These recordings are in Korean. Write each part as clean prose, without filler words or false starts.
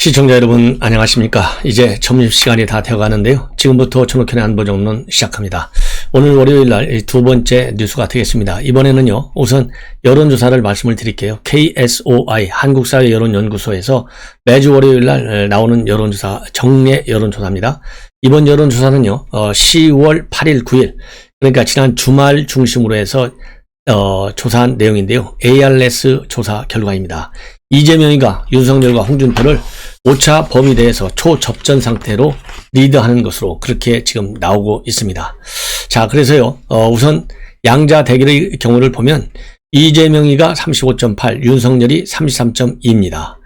시청자 여러분 안녕하십니까. 이제 점심시간이 다 되어가는데요. 지금부터 전옥현의 안보정론 시작합니다. 오늘 월요일날 두 번째 뉴스가 되겠습니다. 이번에는요, 우선 여론조사를 말씀을 드릴게요. KSOI 한국사회여론연구소에서 매주 월요일날 나오는 여론조사, 정례 여론조사입니다. 이번 여론조사는요 10월 8일 9일 그러니까 지난 주말 중심으로 해서 조사한 내용인데요. ARS 조사 결과입니다. 이재명이가 윤석열과 홍준표를 5차 범위대에서 초접전 상태로 리드하는 것으로 그렇게 지금 나오고 있습니다. 자, 그래서요, 우선 양자 대결의 경우를 보면 이재명이가 35.8, 윤석열이 33.2입니다.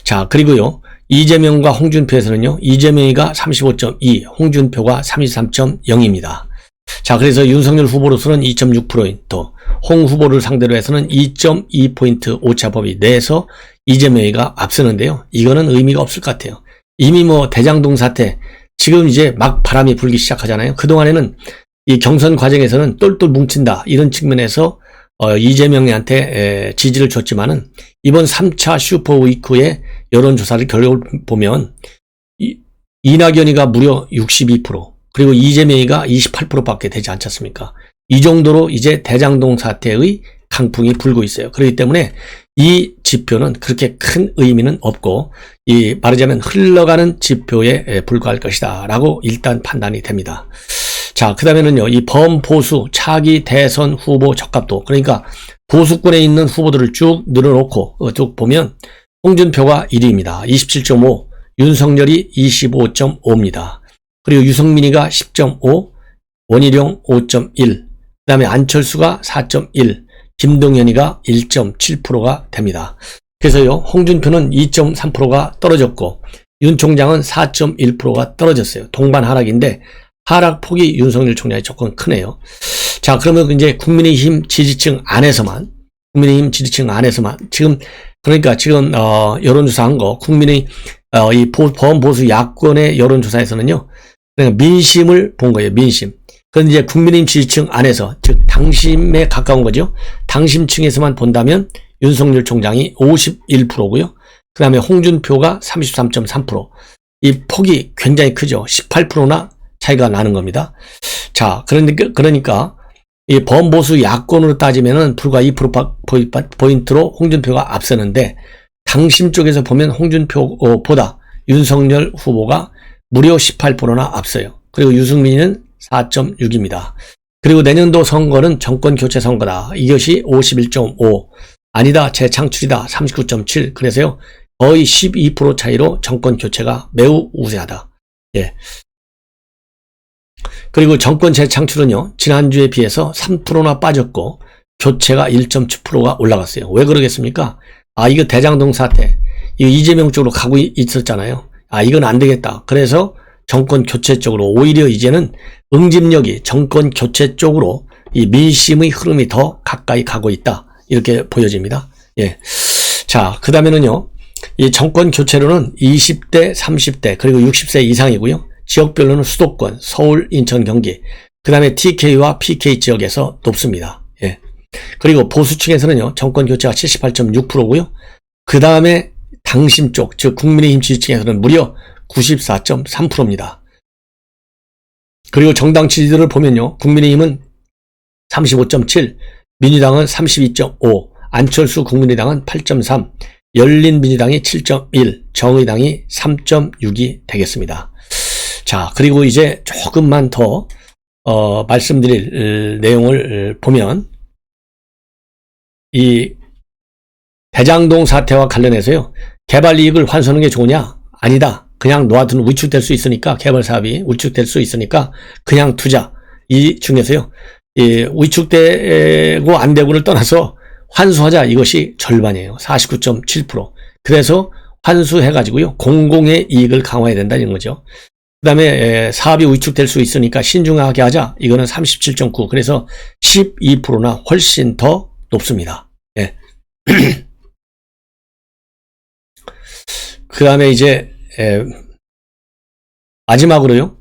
자, 그리고요, 이재명과 홍준표에서는요, 이재명이가 35.2, 홍준표가 33.0입니다. 자, 그래서 윤석열 후보로서는 2.6%포인트, 홍 후보를 상대로 해서는 2.2포인트 오차범위 내에서 이재명이가 앞서는데요. 이거는 의미가 없을 것 같아요. 이미 대장동 사태, 지금 이제 막 바람이 불기 시작하잖아요. 그동안에는 이 경선 과정에서는 똘똘 뭉친다, 이런 측면에서 이재명한테 지지를 줬지만은 이번 3차 슈퍼위크의 여론조사를 결과를 보면 이낙연이가 무려 62%, 그리고 이재명이가 28%밖에 되지 않지 않습니까? 이 정도로 이제 대장동 사태의 강풍이 불고 있어요. 그렇기 때문에 이 지표는 그렇게 큰 의미는 없고, 말하자면 흘러가는 지표에 불과할 것이다 라고 일단 판단이 됩니다. 자, 그 다음에는요, 이 범보수 차기 대선 후보 적합도, 그러니까 보수권에 있는 후보들을 쭉 늘어놓고 쭉 보면 홍준표가 1위입니다. 27.5, 윤석열이 25.5입니다. 그리고 유승민이가 10.5, 원희룡 5.1, 그 다음에 안철수가 4.1, 김동연이가 1.7%가 됩니다. 그래서요, 홍준표는 2.3%가 떨어졌고, 윤 총장은 4.1%가 떨어졌어요. 동반 하락인데, 하락폭이 윤석열 총장이 조금 크네요. 자, 그러면 이제 국민의힘 지지층 안에서만, 그러니까 지금, 여론조사한 거, 이 범보수 야권의 여론조사에서는요, 그러니까 민심을 본 거예요, 민심. 그런데 이제 국민의힘 지지층 안에서, 즉 당심에 가까운 거죠. 당심층에서만 본다면 윤석열 총장이 51%고요. 그 다음에 홍준표가 33.3%. 이 폭이 굉장히 크죠. 18%나 차이가 나는 겁니다. 자, 그러니까 이 범보수 야권으로 따지면은 불과 2%포인트로 홍준표가 앞서는데, 당심 쪽에서 보면 홍준표보다 윤석열 후보가 무려 18%나 앞서요. 그리고 유승민은 4.6입니다. 그리고 내년도 선거는 정권교체 선거다. 이것이 51.5. 아니다, 재창출이다. 39.7. 그래서요, 거의 12% 차이로 정권교체가 매우 우세하다. 예. 그리고 정권 재창출은요, 지난주에 비해서 3%나 빠졌고, 교체가 1.7%가 올라갔어요. 왜 그러겠습니까? 이거 대장동 사태, 이거 이재명 쪽으로 가고 있었잖아요. 이건 안 되겠다. 그래서 정권 교체 쪽으로, 오히려 이제는 응집력이 정권 교체 쪽으로 이 민심의 흐름이 더 가까이 가고 있다, 이렇게 보여집니다. 예. 자, 그 다음에는요, 이 정권 교체로는 20대, 30대, 그리고 60세 이상이고요. 지역별로는 수도권, 서울, 인천, 경기, 그 다음에 TK와 PK 지역에서 높습니다. 예. 그리고 보수층에서는요, 정권 교체가 78.6%고요. 그 다음에 당심 쪽, 즉 국민의힘 지지층에서는 무려 94.3%입니다. 그리고 정당 지지들을 보면요, 국민의힘은 35.7, 민주당은 32.5, 안철수 국민의당은 8.3, 열린민주당이 7.1, 정의당이 3.6이 되겠습니다. 자, 그리고 이제 조금만 더 말씀드릴 내용을 보면, 이 대장동 사태와 관련해서요, 개발 이익을 환수하는 게 좋으냐? 아니다. 그냥 놓아두는, 위축될 수 있으니까, 개발 사업이 위축될 수 있으니까 그냥 투자. 이 중에서요, 위축되고 안 되고를 떠나서 환수하자, 이것이 절반이에요. 49.7%. 그래서 환수해가지고요, 공공의 이익을 강화해야 된다, 이런 거죠. 그 다음에 사업이 위축될 수 있으니까 신중하게 하자, 이거는 37.9. 그래서 12%나 훨씬 더 높습니다. 예. 그 다음에 이제 마지막으로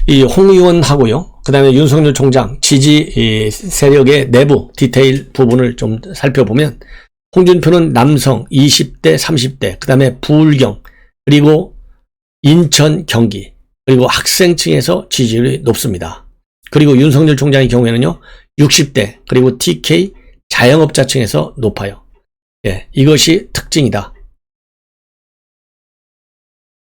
이 홍 의원하고요, 그 다음에 윤석열 총장 지지 세력의 내부 디테일 부분을 좀 살펴보면, 홍준표는 남성 20대, 30대, 그 다음에 부울경, 그리고 인천, 경기, 그리고 학생층에서 지지율이 높습니다. 그리고 윤석열 총장의 경우에는요, 60대, 그리고 TK 자영업자층에서 높아요. 예, 이것이 특징이다.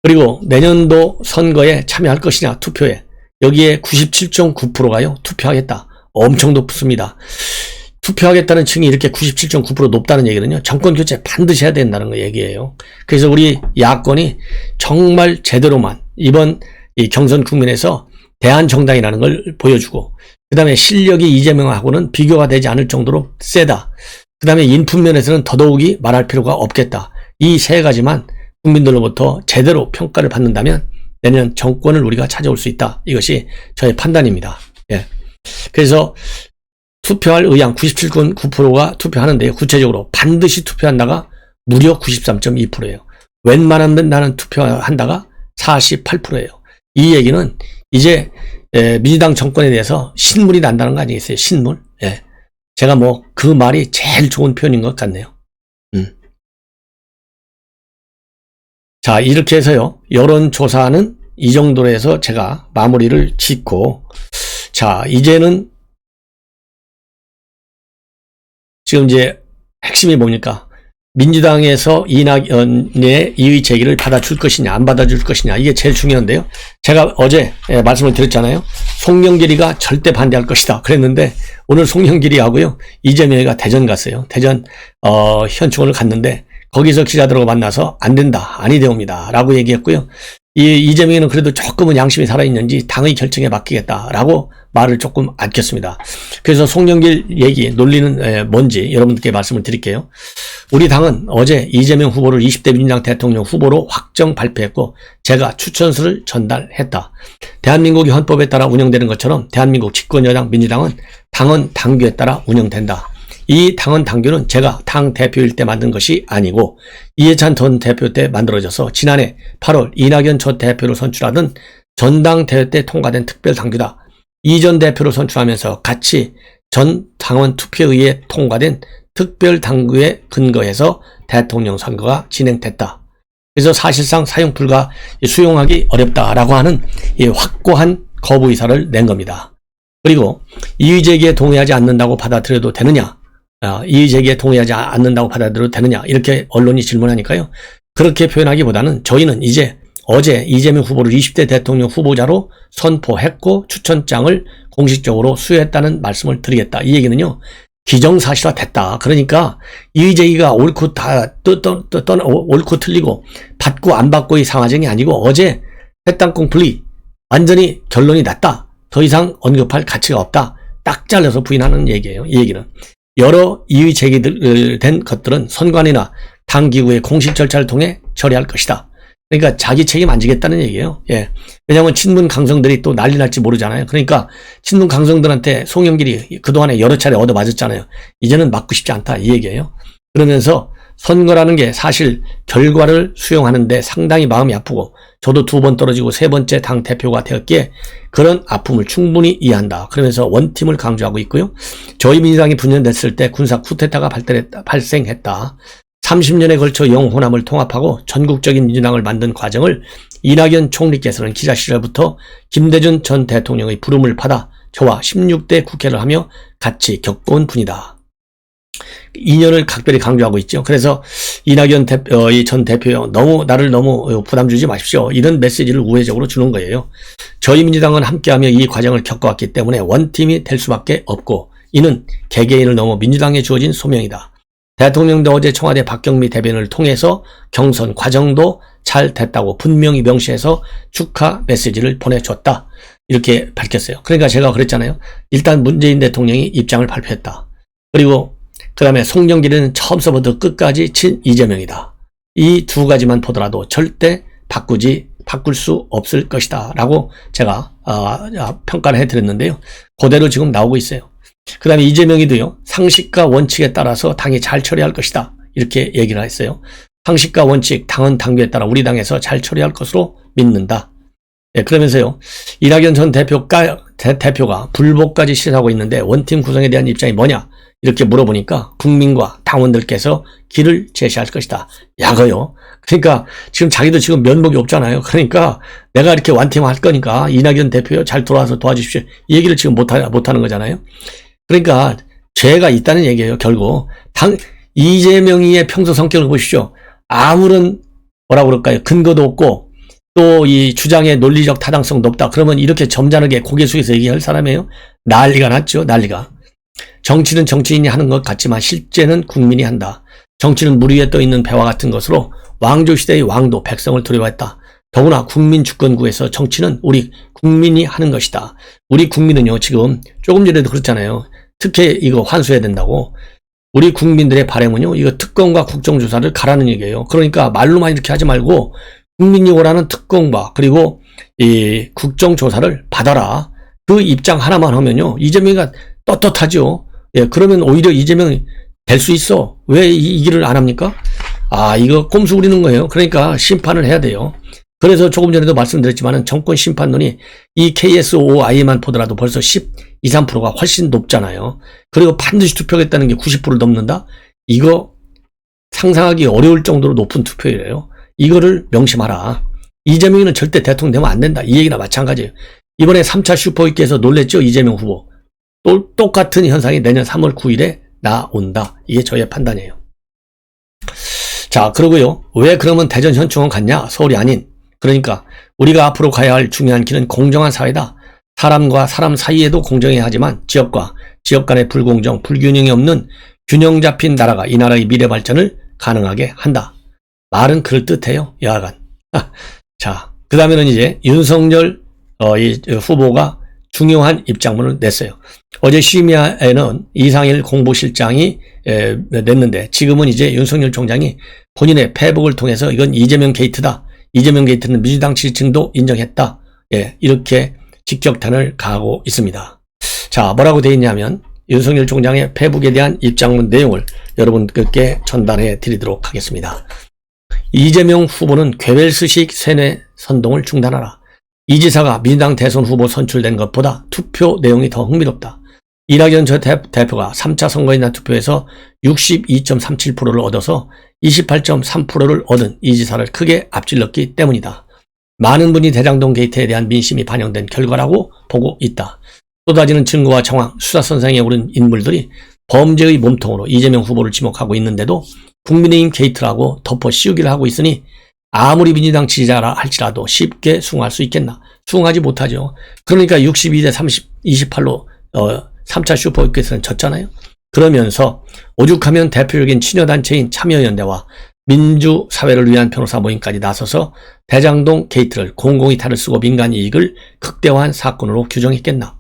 그리고 내년도 선거에 참여할 것이냐, 투표에. 여기에 97.9%가요, 투표하겠다. 엄청 높습니다. 투표하겠다는 층이 이렇게 97.9% 높다는 얘기는요, 정권 교체 반드시 해야 된다는 거 얘기예요. 그래서 우리 야권이 정말 제대로만 이번 이 경선 국면에서 대한정당이라는 걸 보여주고, 그 다음에 실력이 이재명하고는 비교가 되지 않을 정도로 세다. 그 다음에 인품면에서는 더더욱이 말할 필요가 없겠다. 이 세 가지만 국민들로부터 제대로 평가를 받는다면 내년 정권을 우리가 찾아올 수 있다. 이것이 저의 판단입니다. 예. 그래서 투표할 의향 97.9%가 투표하는데요. 구체적으로 반드시 투표한다가 무려 93.2%예요. 웬만하면 나는 투표한다가 48%예요. 이 얘기는 이제 민주당 정권에 대해서 신물이 난다는 거 아니겠어요? 신물. 예. 제가 뭐 그 말이 제일 좋은 표현인 것 같네요. 자, 이렇게 해서요, 여론조사는 이 정도로 해서 제가 마무리를 짓고, 자, 이제는 지금 이제 핵심이 뭡니까? 민주당에서 이낙연의 이의 제기를 받아줄 것이냐, 안 받아줄 것이냐, 이게 제일 중요한데요. 제가 어제 말씀을 드렸잖아요. 송영길이가 절대 반대할 것이다 그랬는데, 오늘 송영길이하고요, 이재명이가 대전 갔어요. 대전 현충원을 갔는데, 거기서 기자들하고 만나서 안 된다, 아니 되옵니다 라고 얘기했고요. 이재명이는 그래도 조금은 양심이 살아있는지 당의 결정에 맡기겠다라고 말을 조금 아꼈습니다. 그래서 송영길 얘기, 논리는 뭔지 여러분들께 말씀을 드릴게요. 우리 당은 어제 이재명 후보를 20대 민주당 대통령 후보로 확정 발표했고, 제가 추천서를 전달했다. 대한민국이 헌법에 따라 운영되는 것처럼 대한민국 집권여당 민주당은 당헌 당규에 따라 운영된다. 이 당헌 당규는 제가 당 대표일 때 만든 것이 아니고 이해찬 전 대표 때 만들어져서 지난해 8월 이낙연 전 대표를 선출하던 전당대회 때 통과된 특별 당규다. 이 전 대표를 선출하면서 같이 전 당원 투표에 의해 통과된 특별 당규에 근거해서 대통령 선거가 진행됐다. 그래서 사실상 사용 불가, 수용하기 어렵다라고 하는 이 확고한 거부 의사를 낸 겁니다. 그리고 이의 제기에 동의하지 않는다고 받아들여도 되느냐? 이의 제기에 동의하지 않는다고 받아들여도 되느냐? 이렇게 언론이 질문하니까요. 그렇게 표현하기보다는 저희는 이제 어제 이재명 후보를 20대 대통령 후보자로 선포했고 추천장을 공식적으로 수여했다는 말씀을 드리겠다. 이 얘기는요, 기정사실화 됐다. 그러니까 이의 제기가 옳고 옳고 틀리고 받고 안 받고의 상하정이 아니고 어제 패당공 분리, 완전히 결론이 났다. 더 이상 언급할 가치가 없다. 딱 잘라서 부인하는 얘기예요. 이 얘기는. 여러 이의 제기된 것들은 선관위나 당기구의 공식 절차를 통해 처리할 것이다. 그러니까 자기 책임 안 지겠다는 얘기예요. 예. 왜냐하면 친문 강성들이 또 난리 날지 모르잖아요. 그러니까 친문 강성들한테 송영길이 그동안에 여러 차례 얻어맞았잖아요. 이제는 맞고 싶지 않다, 이 얘기예요. 그러면서 선거라는 게 사실 결과를 수용하는데 상당히 마음이 아프고, 저도 2번 떨어지고 3번째 당 대표가 되었기에 그런 아픔을 충분히 이해한다. 그러면서 원팀을 강조하고 있고요. 저희 민주당이 분열됐을 때 군사 쿠데타가 발생했다. 30년에 걸쳐 영호남을 통합하고 전국적인 민주당을 만든 과정을 이낙연 총리께서는 기자 시절부터 김대중 전 대통령의 부름을 받아 저와 16대 국회를 하며 같이 겪어온 분이다. 2년을 각별히 강조하고 있죠. 그래서 이낙연 전 대표요, 나를 너무 부담 주지 마십시오, 이런 메시지를 우회적으로 주는 거예요. 저희 민주당은 함께하며 이 과정을 겪어왔기 때문에 원팀이 될 수밖에 없고, 이는 개개인을 넘어 민주당에 주어진 소명이다. 대통령도 어제 청와대 박경미 대변인을 통해서 경선 과정도 잘 됐다고 분명히 명시해서 축하 메시지를 보내줬다. 이렇게 밝혔어요. 그러니까 제가 그랬잖아요. 일단 문재인 대통령이 입장을 발표했다. 그리고 그 다음에 송영길은 처음서부터 끝까지 친 이재명이다. 이 두 가지만 보더라도 절대 바꿀 수 없을 것이다 라고 제가 평가를 해드렸는데요. 그대로 지금 나오고 있어요. 그 다음에 이재명이도요, 상식과 원칙에 따라서 당이 잘 처리할 것이다, 이렇게 얘기를 했어요. 상식과 원칙, 당헌 당규에 따라 우리 당에서 잘 처리할 것으로 믿는다. 예, 그러면서요, 이낙연 전 대표가 불복까지 시사하고 있는데 원팀 구성에 대한 입장이 뭐냐? 이렇게 물어보니까 국민과 당원들께서 길을 제시할 것이다. 약어요. 그러니까 지금 자기도 지금 면목이 없잖아요. 그러니까 내가 이렇게 완팀할 거니까 이낙연 대표요 잘 돌아와서 도와주십시오. 이 얘기를 지금 못하는 거잖아요. 그러니까 죄가 있다는 얘기예요. 결국 이재명이의 평소 성격을 보십시오. 아무런 뭐라고 그럴까요? 근거도 없고 또 이 주장의 논리적 타당성도 없다. 그러면 이렇게 점잖게 고개 숙여서 얘기할 사람이에요? 난리가 났죠. 난리가. 정치는 정치인이 하는 것 같지만 실제는 국민이 한다. 정치는 물 위에 떠 있는 배와 같은 것으로 왕조시대의 왕도 백성을 두려워했다. 더구나 국민 주권국에서 정치는 우리 국민이 하는 것이다. 우리 국민은요 지금 조금 전에도 그렇잖아요. 특혜 이거 환수해야 된다고. 우리 국민들의 바람은요 이거 특검과 국정조사를 가라는 얘기예요. 그러니까 말로만 이렇게 하지 말고 국민이 원하는 특검과 그리고 이 국정조사를 받아라. 그 입장 하나만 하면요 이재명이가 떳떳하죠. 예, 그러면 오히려 이재명이 될 수 있어. 왜 이 길을 안 합니까? 아, 이거 꼼수 부리는 거예요. 그러니까 심판을 해야 돼요. 그래서 조금 전에도 말씀드렸지만은 정권 심판론이 이 KSOI만 보더라도 벌써 12, 3%가 훨씬 높잖아요. 그리고 반드시 투표하겠다는 게 90%를 넘는다? 이거 상상하기 어려울 정도로 높은 투표율이에요. 이거를 명심하라. 이재명이는 절대 대통령 되면 안 된다. 이 얘기나 마찬가지예요. 이번에 3차 슈퍼위크에서 놀랬죠? 이재명 후보. 또 똑같은 현상이 내년 3월 9일에 나온다. 이게 저의 판단이에요. 자, 그러고요. 왜 그러면 대전 현충원 갔냐? 서울이 아닌. 그러니까 우리가 앞으로 가야 할 중요한 길은 공정한 사회다. 사람과 사람 사이에도 공정해야 하지만 지역과 지역 간의 불공정, 불균형이 없는 균형 잡힌 나라가 이 나라의 미래 발전을 가능하게 한다. 말은 그럴듯해요. 여하간. 자, 그 다음에는 이제 윤석열 이 후보가 중요한 입장문을 냈어요. 어제 심야에는 이상일 공보실장이 냈는데 지금은 이제 윤석열 총장이 본인의 페이북을 통해서 이건 이재명 게이트다. 이재명 게이트는 민주당 지지층도 인정했다. 예, 이렇게 직격탄을 가하고 있습니다. 자, 뭐라고 되어 있냐면 윤석열 총장의 페이북에 대한 입장문 내용을 여러분께 전달해 드리도록 하겠습니다. 이재명 후보는 괴벨스식 세뇌 선동을 중단하라. 이 지사가 민주당 대선 후보 선출된 것보다 투표 내용이 더 흥미롭다. 이낙연 전 대표가 3차 선거인단 투표에서 62.37%를 얻어서 28.3%를 얻은 이 지사를 크게 앞질렀기 때문이다. 많은 분이 대장동 게이트에 대한 민심이 반영된 결과라고 보고 있다. 쏟아지는 증거와 정황, 수사선상에 오른 인물들이 범죄의 몸통으로 이재명 후보를 지목하고 있는데도 국민의힘 게이트라고 덮어 씌우기를 하고 있으니 아무리 민주당 지지자라 할지라도 쉽게 수긍할 수 있겠나? 수긍하지 못하죠. 그러니까 62대 28로 3차 슈퍼위크에서는 졌잖아요. 그러면서 오죽하면 대표적인 친여단체인 참여연대와 민주사회를 위한 변호사 모임까지 나서서 대장동 게이트를 공공이 탈을 쓰고 민간 이익을 극대화한 사건으로 규정했겠나?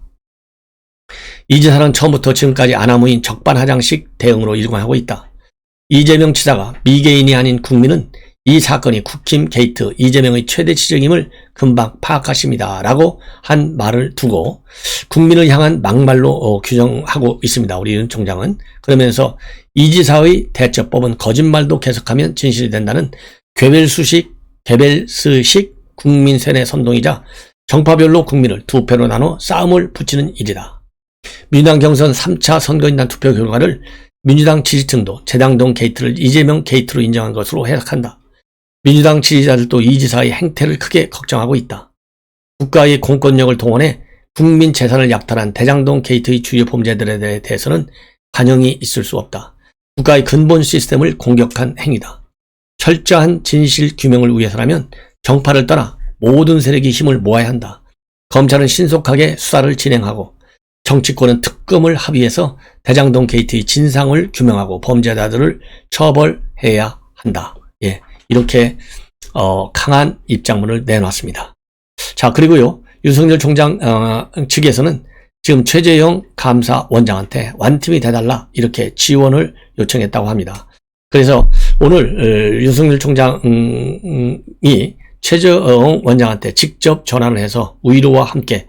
이 지사는 처음부터 지금까지 아나무인 적반하장식 대응으로 일관하고 있다. 이재명 지사가 미개인이 아닌 국민은 이 사건이 국힘 게이트 이재명의 최대 지적임을 금방 파악하십니다. 라고 한 말을 두고 국민을 향한 막말로 규정하고 있습니다. 우리 윤 총장은. 그러면서 이 지사의 대처법은 거짓말도 계속하면 진실이 된다는 괴벨스식 국민 세뇌 선동이자 정파별로 국민을 두 패로 나눠 싸움을 붙이는 일이다. 민주당 경선 3차 선거인단 투표 결과를 민주당 지지층도 대장동 게이트를 이재명 게이트로 인정한 것으로 해석한다. 민주당 지지자들도 이 지사의 행태를 크게 걱정하고 있다. 국가의 공권력을 동원해 국민 재산을 약탈한 대장동 게이트의 주요 범죄들에 대해서는 관용이 있을 수 없다. 국가의 근본 시스템을 공격한 행위다. 철저한 진실 규명을 위해서라면 정파를 떠나 모든 세력이 힘을 모아야 한다. 검찰은 신속하게 수사를 진행하고 정치권은 특검을 합의해서 대장동 게이트의 진상을 규명하고 범죄자들을 처벌해야 한다. 예. 이렇게 강한 입장문을 내놨습니다. 자, 그리고요. 윤석열 총장 측에서는 지금 최재형 감사원장한테 완팀이 돼달라 이렇게 지원을 요청했다고 합니다. 그래서 오늘 윤석열 총장이 최재형 원장한테 직접 전화를 해서 위로와 함께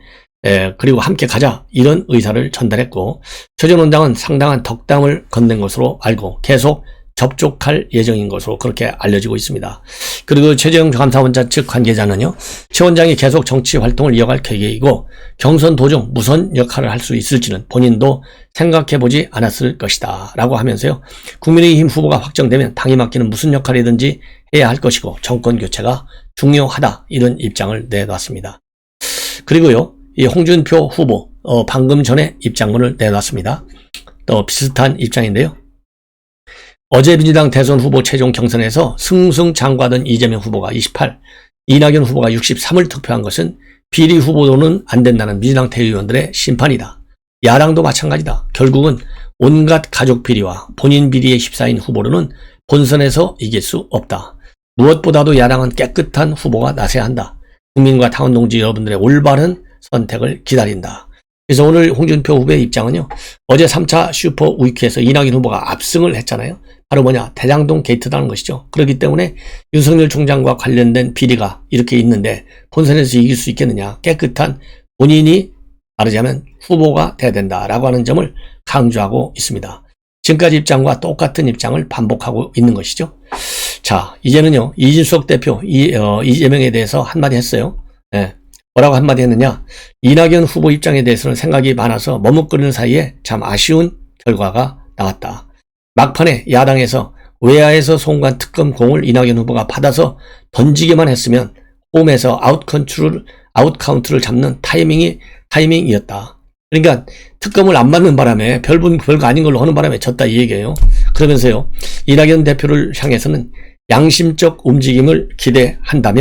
그리고 함께 가자 이런 의사를 전달했고 최재형 원장은 상당한 덕담을 건넨 것으로 알고 계속 접촉할 예정인 것으로 그렇게 알려지고 있습니다. 그리고 최재형 감사원장 측 관계자는요, 최 원장이 계속 정치 활동을 이어갈 계획이고 경선 도중 무슨 역할을 할 수 있을지는 본인도 생각해보지 않았을 것이다 라고 하면서요, 국민의힘 후보가 확정되면 당이 맡기는 무슨 역할이든지 해야 할 것이고 정권 교체가 중요하다, 이런 입장을 내놨습니다. 그리고요, 이 홍준표 후보 방금 전에 입장문을 내놨습니다. 또 비슷한 입장인데요, 어제 민주당 대선 후보 최종 경선에서 승승장구하던 이재명 후보가 28, 이낙연 후보가 63을 득표한 것은 비리 후보로는 안 된다는 민주당 대의원들의 심판이다. 야당도 마찬가지다. 결국은 온갖 가족 비리와 본인 비리에 휩싸인 후보로는 본선에서 이길 수 없다. 무엇보다도 야당은 깨끗한 후보가 나서야 한다. 국민과 당원 동지 여러분들의 올바른 선택을 기다린다. 그래서 오늘 홍준표 후보의 입장은요, 어제 3차 슈퍼 위크에서 이낙연 후보가 압승을 했잖아요. 바로 뭐냐, 대장동 게이트라는 것이죠. 그렇기 때문에 윤석열 총장과 관련된 비리가 이렇게 있는데 본선에서 이길 수 있겠느냐, 깨끗한 본인이 말하자면 후보가 돼야 된다라고 하는 점을 강조하고 있습니다. 지금까지 입장과 똑같은 입장을 반복하고 있는 것이죠. 자, 이제는요, 이준석 대표 이재명에 대해서 한마디 했어요. 네. 뭐라고 한마디 했느냐, 이낙연 후보 입장에 대해서는 생각이 많아서 머뭇거리는 사이에 참 아쉬운 결과가 나왔다. 막판에 야당에서 외야에서 송구한 특검 공을 이낙연 후보가 받아서 던지기만 했으면 홈에서 아웃카운트를 잡는 타이밍이었다. 그러니까 특검을 안 받는 바람에 별거 아닌 걸로 하는 바람에 졌다, 이 얘기예요. 그러면서요, 이낙연 대표를 향해서는 양심적 움직임을 기대한다.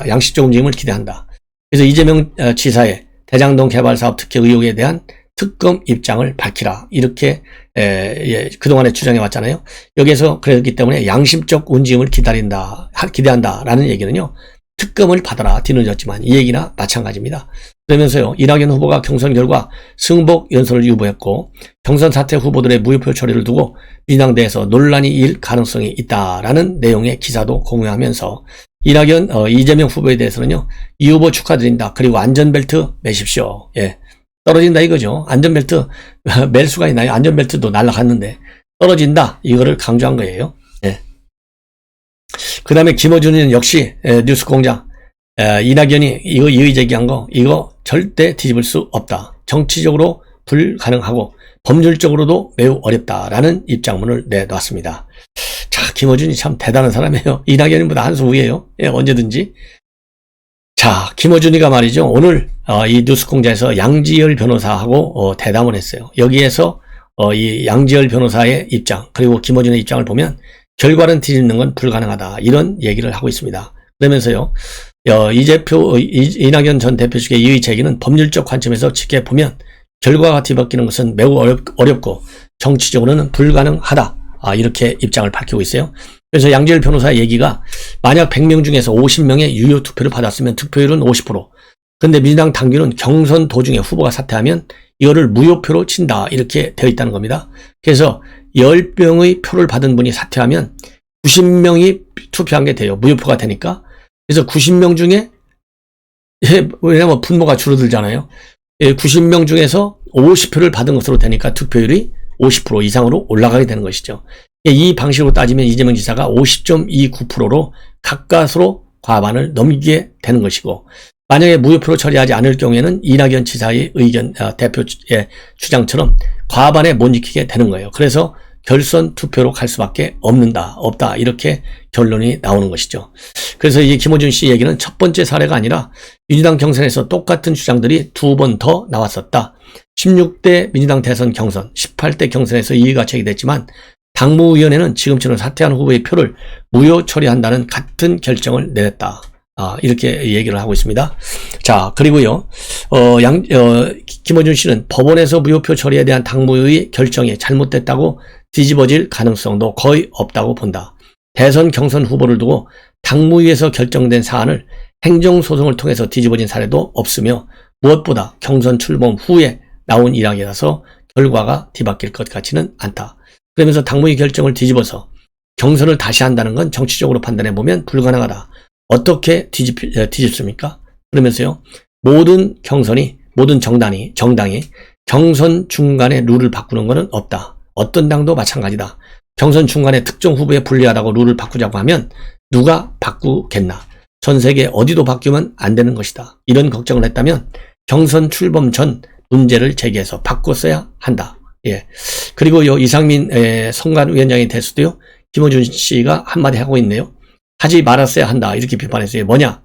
양심적 움직임을 기대한다. 그래서 이재명 지사의 대장동 개발 사업 특혜 의혹에 대한 특검 입장을 밝히라, 이렇게 그동안에 주장해 왔잖아요. 여기에서 그랬기 때문에 양심적 움직임을 기대한다라는 얘기는요, 특검을 받아라 뒤늦었지만 이 얘기나 마찬가지입니다. 그러면서요, 이낙연 후보가 경선 결과 승복 연설을 유보했고 경선 사퇴 후보들의 무효표 처리를 두고 민주당 내에서 논란이 일 가능성이 있다라는 내용의 기사도 공유하면서 이재명 후보에 대해서는요, 이 후보 축하드린다. 그리고 안전벨트 매십시오. 예. 떨어진다 이거죠. 안전벨트 멜 수가 있나요? 안전벨트도 날아갔는데 떨어진다, 이거를 강조한 거예요. 예. 그 다음에 김어준이는 역시 뉴스공장 이낙연이 이거 이의 제기한 거 이거 절대 뒤집을 수 없다. 정치적으로 불가능하고 법률적으로도 매우 어렵다라는 입장문을 내놨습니다. 자, 김어준이 참 대단한 사람이에요. 이낙연보다 한 수 위에요. 예, 언제든지. 자, 김어준이가 말이죠, 오늘 이 뉴스공장에서 양지열 변호사하고 대담을 했어요. 여기에서 이 양지열 변호사의 입장 그리고 김어준의 입장을 보면 결과는 뒤집는 건 불가능하다, 이런 얘기를 하고 있습니다. 그러면서요, 이낙연 전 대표 측의 이의 제기는 법률적 관점에서 지켜보면 결과가 뒤바뀌는 것은 매우 어렵고 정치적으로는 불가능하다, 이렇게 입장을 밝히고 있어요. 그래서 양지열 변호사의 얘기가 만약 100명 중에서 50명의 유효 투표를 받았으면 득표율은 50%. 근데 민주당 당규는 경선 도중에 후보가 사퇴하면 이거를 무효표로 친다, 이렇게 되어 있다는 겁니다. 그래서 10명의 표를 받은 분이 사퇴하면 90명이 투표한 게 돼요. 무효표가 되니까. 그래서 90명 중에, 왜냐면 분모가 줄어들잖아요. 90명 중에서 50표를 받은 것으로 되니까 득표율이 50% 이상으로 올라가게 되는 것이죠. 이 방식으로 따지면 이재명 지사가 50.29%로 가까스로 과반을 넘기게 되는 것이고, 만약에 무효표로 처리하지 않을 경우에는 이낙연 지사의 의견, 대표의 주장처럼 과반에 못 지키게 되는 거예요. 그래서 결선 투표로 갈 수밖에 없다, 이렇게 결론이 나오는 것이죠. 그래서 이 김어준 씨 얘기는 첫 번째 사례가 아니라 민주당 경선에서 똑같은 주장들이 2번 더 나왔었다. 16대 민주당 대선 경선, 18대 경선에서 이의가 제기됐지만 당무위원회는 지금처럼 사퇴한 후보의 표를 무효 처리한다는 같은 결정을 내렸다. 이렇게 얘기를 하고 있습니다. 자, 그리고요, 김어준 씨는 법원에서 무효표 처리에 대한 당무의 결정이 잘못됐다고 뒤집어질 가능성도 거의 없다고 본다. 대선 경선 후보를 두고 당무위에서 결정된 사안을 행정소송을 통해서 뒤집어진 사례도 없으며 무엇보다 경선 출범 후에 나온 일학이라서 결과가 뒤바뀔 것 같지는 않다. 그러면서 당무위 결정을 뒤집어서 경선을 다시 한다는 건 정치적으로 판단해보면 불가능하다. 어떻게 뒤집습니까? 그러면서요, 모든 정당이 경선 중간에 룰을 바꾸는 것은 없다. 어떤 당도 마찬가지다. 경선 중간에 특정 후보에 불리하다고 룰을 바꾸자고 하면 누가 바꾸겠나? 전 세계 어디도 바뀌면 안 되는 것이다. 이런 걱정을 했다면 경선 출범 전 문제를 제기해서 바꿨어야 한다. 예. 그리고 이상민 선관위원장에 대해서도요, 김어준 씨가 한마디 하고 있네요. 하지 말았어야 한다. 이렇게 비판했어요. 뭐냐?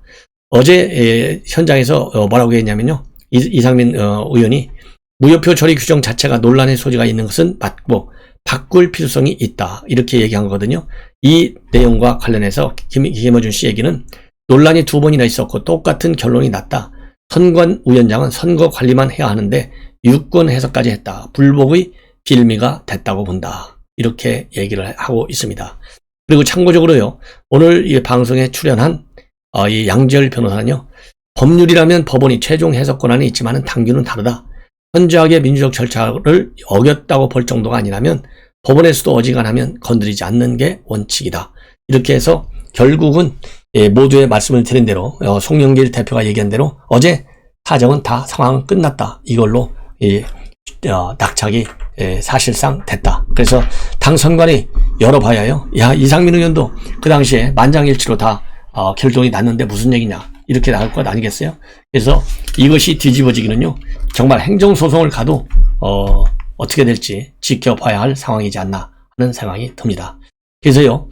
어제 현장에서 뭐라고 했냐면요. 이상민 의원이 무효표 처리 규정 자체가 논란의 소지가 있는 것은 맞고 바꿀 필요성이 있다. 이렇게 얘기한 거거든요. 이 내용과 관련해서 김어준 씨 얘기는 논란이 2번이나 있었고 똑같은 결론이 났다. 선관위원장은 선거 관리만 해야 하는데 유권 해석까지 했다. 불복의 빌미가 됐다고 본다. 이렇게 얘기를 하고 있습니다. 그리고 참고적으로요. 오늘 이 방송에 출연한 이 양지열 변호사는요. 법률이라면 법원이 최종 해석 권한이 있지만 당규는 다르다. 현저하게 민주적 절차를 어겼다고 볼 정도가 아니라면 법원에서도 어지간하면 건드리지 않는 게 원칙이다. 이렇게 해서 결국은 모두의 말씀을 드린 대로 송영길 대표가 얘기한 대로 어제 사정은 다 상황은 끝났다. 이걸로 낙착이 사실상 됐다. 그래서 당 선관위 열어봐야요. 야, 이상민 의원도 그 당시에 만장일치로 다 결론이 났는데 무슨 얘기냐. 이렇게 나올 것 아니겠어요? 그래서 이것이 뒤집어지기는요. 정말 행정소송을 가도 어떻게 될지 지켜봐야 할 상황이지 않나 하는 생각이 듭니다. 그래서요.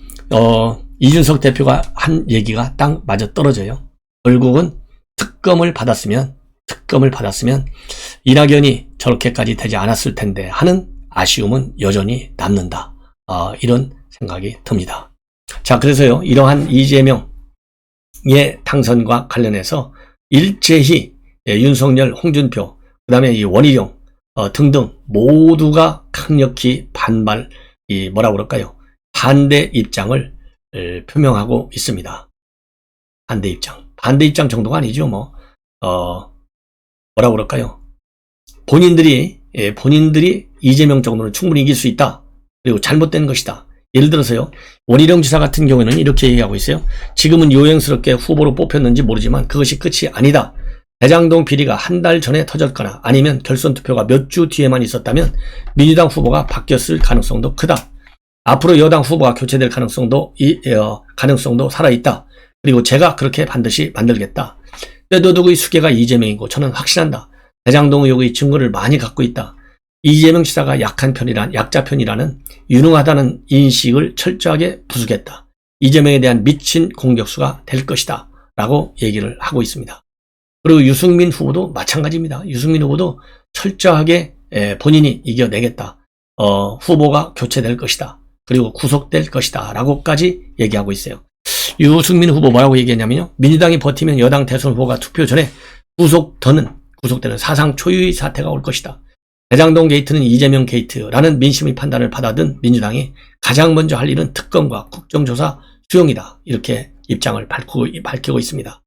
이준석 대표가 한 얘기가 딱 맞아 떨어져요. 결국은 특검을 받았으면 이낙연이 저렇게까지 되지 않았을 텐데 하는 아쉬움은 여전히 남는다. 이런 생각이 듭니다. 자, 그래서요. 이러한 이재명의 당선과 관련해서 일제히 윤석열, 홍준표, 그 다음에 이 원희룡 등등 모두가 강력히 반대 입장을 표명하고 있습니다. 반대 입장 정도가 아니죠. 본인들이 이재명 정도는 충분히 이길 수 있다. 그리고 잘못된 것이다. 예를 들어서요. 원희룡 지사 같은 경우에는 이렇게 얘기하고 있어요. 지금은 요행스럽게 후보로 뽑혔는지 모르지만 그것이 끝이 아니다. 대장동 비리가 한 달 전에 터졌거나 아니면 결선 투표가 몇 주 뒤에만 있었다면 민주당 후보가 바뀌었을 가능성도 크다. 앞으로 여당 후보가 교체될 가능성도 살아있다. 그리고 제가 그렇게 반드시 만들겠다. 뼈도둑의 수계가 이재명이고 저는 확신한다. 대장동 의혹의 증거를 많이 갖고 있다. 이재명 지사가 약자 편이라는 유능하다는 인식을 철저하게 부수겠다. 이재명에 대한 미친 공격수가 될 것이다. 라고 얘기를 하고 있습니다. 그리고 유승민 후보도 마찬가지입니다. 유승민 후보도 철저하게 본인이 이겨내겠다. 후보가 교체될 것이다. 그리고 구속될 것이다. 라고까지 얘기하고 있어요. 유승민 후보 뭐라고 얘기했냐면요. 민주당이 버티면 여당 대선 후보가 투표 전에 구속되는 사상 초유의 사태가 올 것이다. 대장동 게이트는 이재명 게이트라는 민심의 판단을 받아든 민주당이 가장 먼저 할 일은 특검과 국정조사 수용이다. 이렇게 입장을 밝히고 있습니다.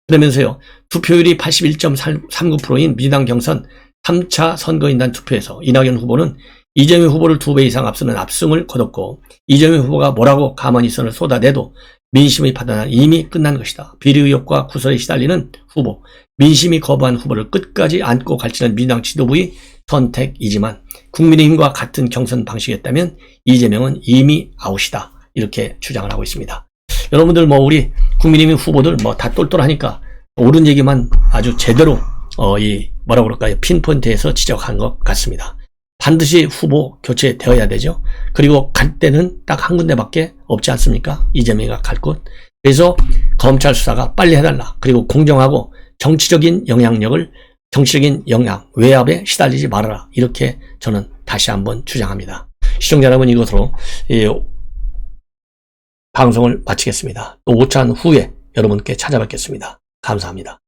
그러면서요. 투표율이 81.39%인 민주당 경선 3차 선거인단 투표에서 이낙연 후보는 이재명 후보를 2배 이상 앞서는 압승을 거뒀고 이재명 후보가 뭐라고 가만히 선을 쏟아내도 민심의 판단은 이미 끝난 것이다. 비리 의혹과 구설에 시달리는 후보, 민심이 거부한 후보를 끝까지 안고 갈지는 민주당 지도부의 선택이지만 국민의힘과 같은 경선 방식이었다면 이재명은 이미 아웃이다. 이렇게 주장을 하고 있습니다. 여러분들 우리 국민의힘 후보들 다 똘똘하니까 옳은 얘기만 아주 제대로 핀포인트에서 지적한 것 같습니다. 반드시 후보 교체되어야 되죠. 그리고 갈 때는 딱 한 군데밖에 없지 않습니까? 이재명이가 갈 곳. 그래서 검찰 수사가 빨리 해달라. 그리고 공정하고 정치적인 외압에 시달리지 말아라. 이렇게 저는 다시 한번 주장합니다. 시청자 여러분, 이것으로 방송을 마치겠습니다. 또 5차 후에 여러분께 찾아뵙겠습니다. 감사합니다.